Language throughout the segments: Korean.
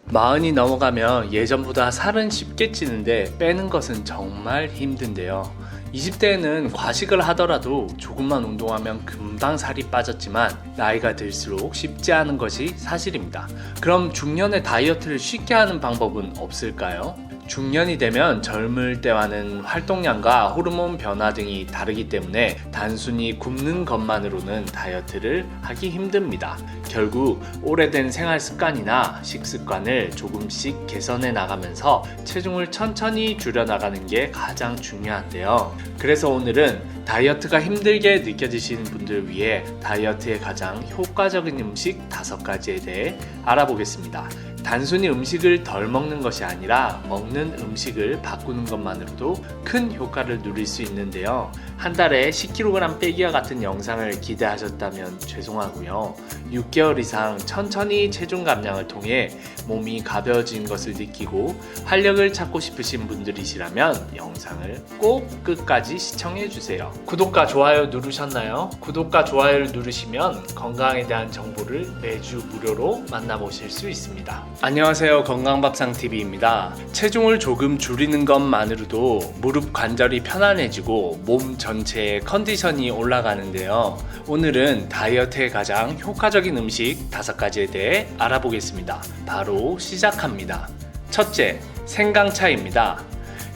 마흔이 넘어가면 예전보다 살은 쉽게 찌는데 빼는 것은 정말 힘든데요. 20대에는 과식을 하더라도 조금만 운동하면 금방 살이 빠졌지만 나이가 들수록 쉽지 않은 것이 사실입니다. 그럼 중년의 다이어트를 쉽게 하는 방법은 없을까요? 중년이 되면 젊을 때와는 활동량과 호르몬 변화 등이 다르기 때문에 단순히 굶는 것만으로는 다이어트를 하기 힘듭니다. 결국 오래된 생활 습관이나 식습관을 조금씩 개선해 나가면서 체중을 천천히 줄여나가는 게 가장 중요한데요. 그래서 오늘은 다이어트가 힘들게 느껴지시는 분들을 위해 다이어트에 가장 효과적인 음식 5가지에 대해 알아보겠습니다. 단순히 음식을 덜 먹는 것이 아니라 먹는 음식을 바꾸는 것만으로도 큰 효과를 누릴 수 있는데요. 한 달에 10kg 빼기와 같은 영상을 기대하셨다면 죄송하고요. 6개월 이상 천천히 체중 감량을 통해 몸이 가벼워진 것을 느끼고 활력을 찾고 싶으신 분들이시라면 영상을 꼭 끝까지 시청해주세요. 구독과 좋아요 누르셨나요? 구독과 좋아요를 누르시면 건강에 대한 정보를 매주 무료로 만나보실 수 있습니다. 안녕하세요, 건강밥상TV입니다. 체중을 조금 줄이는 것만으로도 무릎 관절이 편안해지고 몸 전체의 컨디션이 올라가는데요. 오늘은 다이어트에 가장 효과적인 음식 5가지에 대해 알아보겠습니다. 바로 시작합니다. 첫째, 생강차입니다.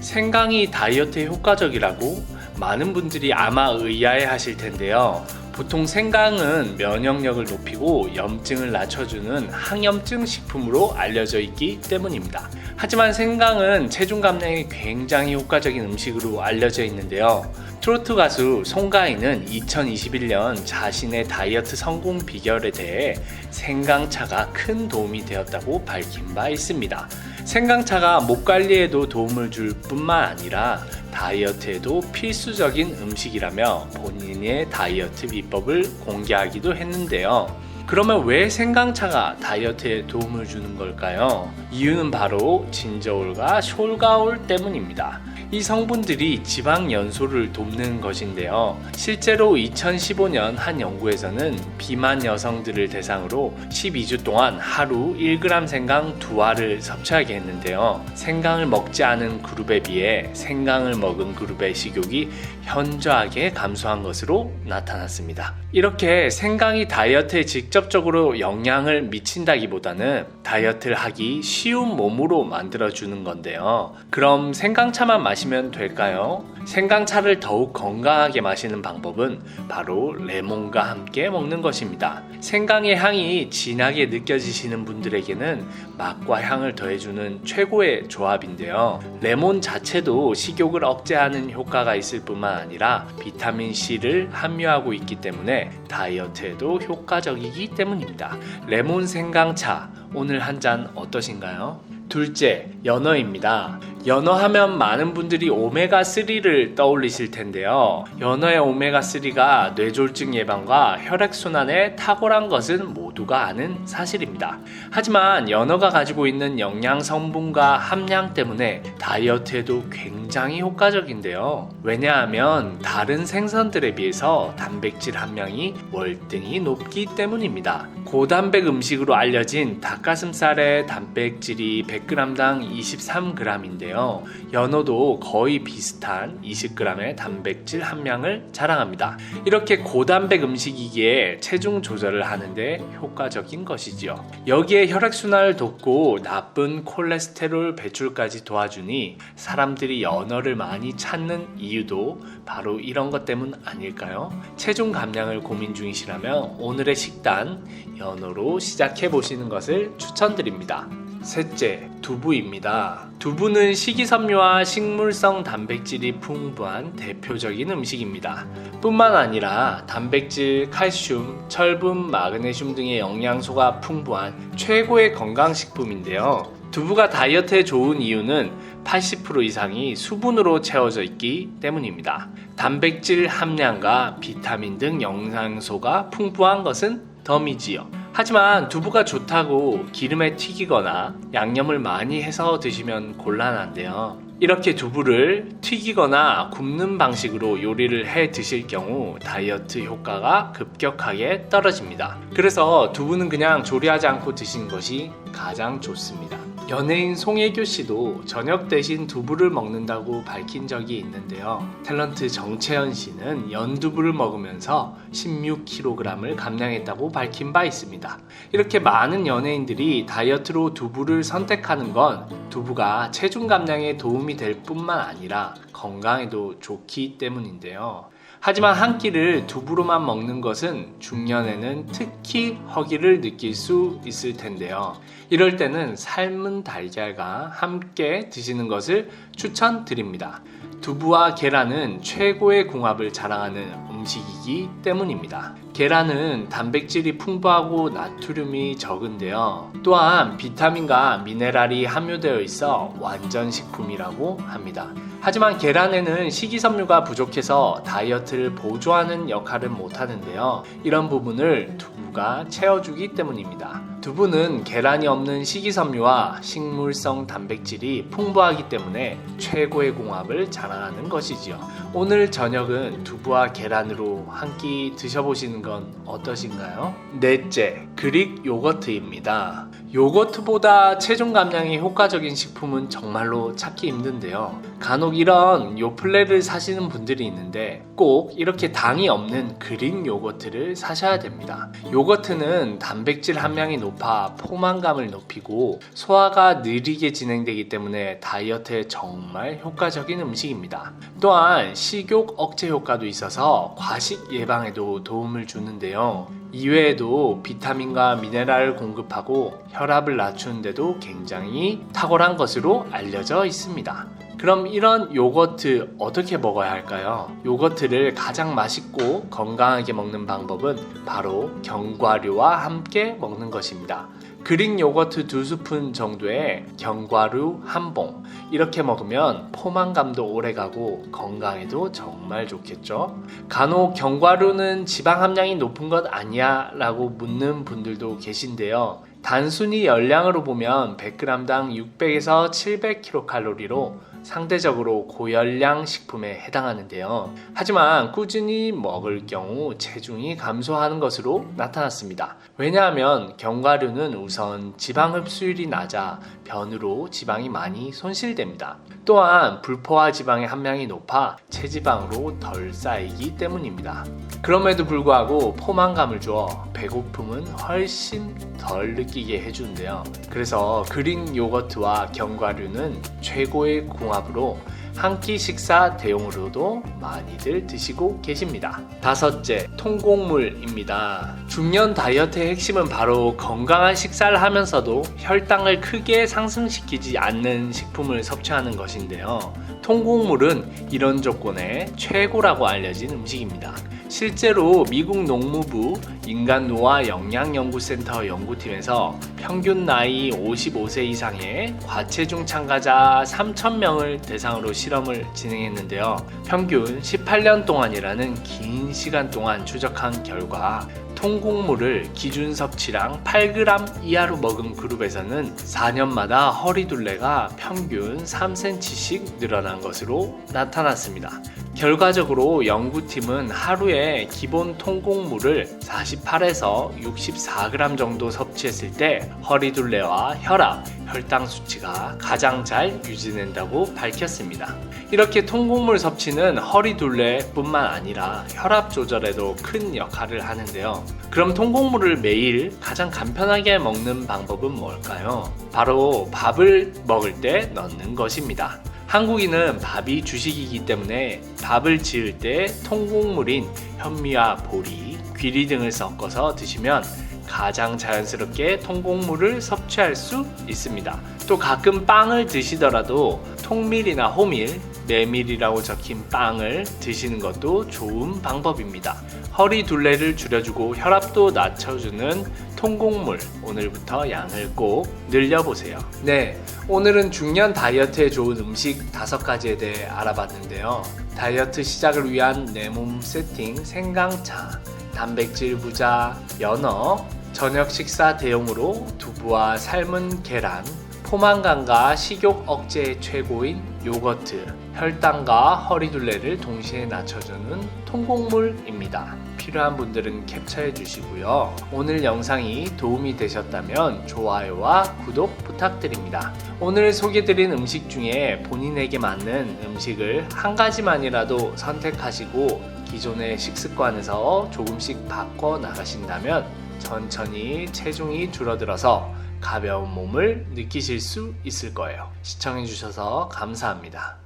생강이 다이어트에 효과적이라고 많은 분들이 아마 의아해 하실 텐데요. 보통 생강은 면역력을 높이고 염증을 낮춰주는 항염증 식품으로 알려져 있기 때문입니다. 하지만 생강은 체중 감량에 굉장히 효과적인 음식으로 알려져 있는데요. 트로트 가수 송가인은 2021년 자신의 다이어트 성공 비결에 대해 생강차가 큰 도움이 되었다고 밝힌 바 있습니다. 생강차가 목 관리에도 도움을 줄 뿐만 아니라 다이어트에도 필수적인 음식이라며 본인의 다이어트 비법을 공개하기도 했는데요. 그러면 왜 생강차가 다이어트에 도움을 주는 걸까요? 이유는 바로 진저올과 숄가올 때문입니다. 이 성분들이 지방 연소를 돕는 것인데요. 실제로 2015년 한 연구에서는 비만 여성들을 대상으로 12주 동안 하루 1g 생강 2알을 섭취하게 했는데요. 생강을 먹지 않은 그룹에 비해 생강을 먹은 그룹의 식욕이 현저하게 감소한 것으로 나타났습니다. 이렇게 생강이 다이어트에 직접적으로 영향을 미친다기보다는 다이어트를 하기 쉬운 몸으로 만들어주는 건데요. 그럼 생강차만 마시면 될까요? 생강차를 더욱 건강하게 마시는 방법은 바로 레몬과 함께 먹는 것입니다. 생강의 향이 진하게 느껴지시는 분들에게는 맛과 향을 더해주는 최고의 조합인데요. 레몬 자체도 식욕을 억제하는 효과가 있을 뿐만 아니라 비타민C를 함유하고 있기 때문에 다이어트에도 효과적이기 때문입니다. 레몬 생강차, 오늘 한 잔 어떠신가요? 둘째, 연어입니다. 연어 하면 많은 분들이 오메가3를 떠올리실 텐데요. 연어의 오메가3가 뇌졸중 예방과 혈액순환에 탁월한 것은 모두가 아는 사실입니다. 하지만 연어가 가지고 있는 영양 성분과 함량 때문에 다이어트에도 굉장히 효과적인데요. 왜냐하면 다른 생선들에 비해서 단백질 함량이 월등히 높기 때문입니다. 고단백 음식으로 알려진 닭가슴살의 단백질이 100g당 23g인데요. 연어도 거의 비슷한 20g의 단백질 함량을 자랑합니다. 이렇게 고단백 음식이기에 체중 조절을 하는데 효과적인 것이지요. 여기에 혈액순환을 돕고 나쁜 콜레스테롤 배출까지 도와주니 사람들이 연어를 많이 찾는 이유도 바로 이런 것 때문 아닐까요? 체중 감량을 고민 중이시라면 오늘의 식단 연어로 시작해 보시는 것을 추천드립니다. 셋째, 두부입니다. 두부는 식이섬유와 식물성 단백질이 풍부한 대표적인 음식입니다. 뿐만 아니라 단백질, 칼슘, 철분, 마그네슘 등의 영양소가 풍부한 최고의 건강식품인데요. 두부가 다이어트에 좋은 이유는 80% 이상이 수분으로 채워져 있기 때문입니다. 단백질 함량과 비타민 등 영양소가 풍부한 것은 덤이지요. 하지만 두부가 좋다고 기름에 튀기거나 양념을 많이 해서 드시면 곤란한데요. 이렇게 두부를 튀기거나 굽는 방식으로 요리를 해 드실 경우 다이어트 효과가 급격하게 떨어집니다. 그래서 두부는 그냥 조리하지 않고 드시는 것이 가장 좋습니다. 연예인 송혜교 씨도 저녁 대신 두부를 먹는다고 밝힌 적이 있는데요. 탤런트 정채연 씨는 연두부를 먹으면서 16kg을 감량했다고 밝힌 바 있습니다. 이렇게 많은 연예인들이 다이어트로 두부를 선택하는 건 두부가 체중 감량에 도움이 될 뿐만 아니라 건강에도 좋기 때문인데요. 하지만 한 끼를 두부로만 먹는 것은 중년에는 특히 허기를 느낄 수 있을 텐데요. 이럴 때는 삶은 달걀과 함께 드시는 것을 추천드립니다. 두부와 계란은 최고의 궁합을 자랑하는 음식이기 때문입니다. 계란은 단백질이 풍부하고 나트륨이 적은데요. 또한 비타민과 미네랄이 함유되어 있어 완전 식품이라고 합니다. 하지만 계란에는 식이섬유가 부족해서 다이어트를 보조하는 역할을 못하는데요. 이런 부분을 두부가 채워주기 때문입니다. 두부는 계란이 없는 식이섬유와 식물성 단백질이 풍부하기 때문에 최고의 궁합을 자랑하는 것이지요. 오늘 저녁은 두부와 계란으로 한 끼 드셔보시는 건 어떠신가요? 넷째, 그릭 요거트입니다. 요거트보다 체중 감량에 효과적인 식품은 정말로 찾기 힘든데요. 간혹 이런 요플레를 사시는 분들이 있는데 꼭 이렇게 당이 없는 그릭 요거트를 사셔야 됩니다. 요거트는 단백질 함량이 높아 포만감을 높이고 소화가 느리게 진행되기 때문에 다이어트에 정말 효과적인 음식입니다. 또한 식욕 억제 효과도 있어서 과식 예방에도 도움을 주는데요. 이외에도 비타민과 미네랄을 공급하고 혈압을 낮추는 데도 굉장히 탁월한 것으로 알려져 있습니다. 그럼 이런 요거트 어떻게 먹어야 할까요? 요거트를 가장 맛있고 건강하게 먹는 방법은 바로 견과류와 함께 먹는 것입니다. 그릭 요거트 2스푼 정도의 견과류 한 봉, 이렇게 먹으면 포만감도 오래가고 건강에도 정말 좋겠죠. 간혹 견과류는 지방 함량이 높은 것 아니야? 라고 묻는 분들도 계신데요. 단순히 열량으로 보면 100g당 600에서 700kcal로 상대적으로 고열량 식품에 해당하는데요. 하지만 꾸준히 먹을 경우 체중이 감소하는 것으로 나타났습니다. 왜냐하면 견과류는 우선 지방 흡수율이 낮아 변으로 지방이 많이 손실됩니다. 또한 불포화 지방의 함량이 높아 체지방으로 덜 쌓이기 때문입니다. 그럼에도 불구하고 포만감을 주어 배고픔은 훨씬 덜 느끼게 해주는데요. 그래서 그릭 요거트와 견과류는 최고의 궁합으로 한 끼 식사 대용으로도 많이들 드시고 계십니다. 다섯째, 통곡물입니다. 중년 다이어트의 핵심은 바로 건강한 식사를 하면서도 혈당을 크게 상승시키지 않는 식품을 섭취하는 것인데요. 통곡물은 이런 조건에 최고라고 알려진 음식입니다. 실제로 미국 농무부 인간노화 영양연구센터 연구팀에서 평균 나이 55세 이상의 과체중 참가자 3,000명을 대상으로 실험을 진행했는데요. 평균 18년 동안이라는 긴 시간 동안 추적한 결과 통곡물을 기준 섭취량 8g 이하로 먹은 그룹에서는 4년마다 허리둘레가 평균 3cm씩 늘어난 것으로 나타났습니다. 결과적으로 연구팀은 하루에 기본 통곡물을 48에서 64g 정도 섭취했을 때 허리둘레와 혈압, 혈당 수치가 가장 잘 유지된다고 밝혔습니다. 이렇게 통곡물 섭취는 허리둘레뿐만 아니라 혈압 조절에도 큰 역할을 하는데요. 그럼 통곡물을 매일 가장 간편하게 먹는 방법은 뭘까요? 바로 밥을 먹을 때 넣는 것입니다. 한국인은 밥이 주식이기 때문에 밥을 지을 때 통곡물인 현미와 보리, 귀리 등을 섞어서 드시면 가장 자연스럽게 통곡물을 섭취할 수 있습니다. 또 가끔 빵을 드시더라도 통밀이나 호밀, 메밀이라고 적힌 빵을 드시는 것도 좋은 방법입니다. 허리 둘레를 줄여주고 혈압도 낮춰주는 통곡물, 오늘부터 양을 꼭 늘려보세요. 네, 오늘은 중년 다이어트에 좋은 음식 5가지에 대해 알아봤는데요. 다이어트 시작을 위한 내 몸 세팅 생강차, 단백질 부자 연어, 저녁 식사 대용으로 두부와 삶은 계란, 포만감과 식욕 억제에 최고인 요거트, 혈당과 허리둘레를 동시에 낮춰주는 통곡물입니다. 필요한 분들은 캡처해 주시고요. 오늘 영상이 도움이 되셨다면 좋아요와 구독 부탁드립니다. 오늘 소개드린 음식 중에 본인에게 맞는 음식을 한 가지만이라도 선택하시고 기존의 식습관에서 조금씩 바꿔 나가신다면 천천히 체중이 줄어들어서 가벼운 몸을 느끼실 수 있을 거예요. 시청해 주셔서 감사합니다.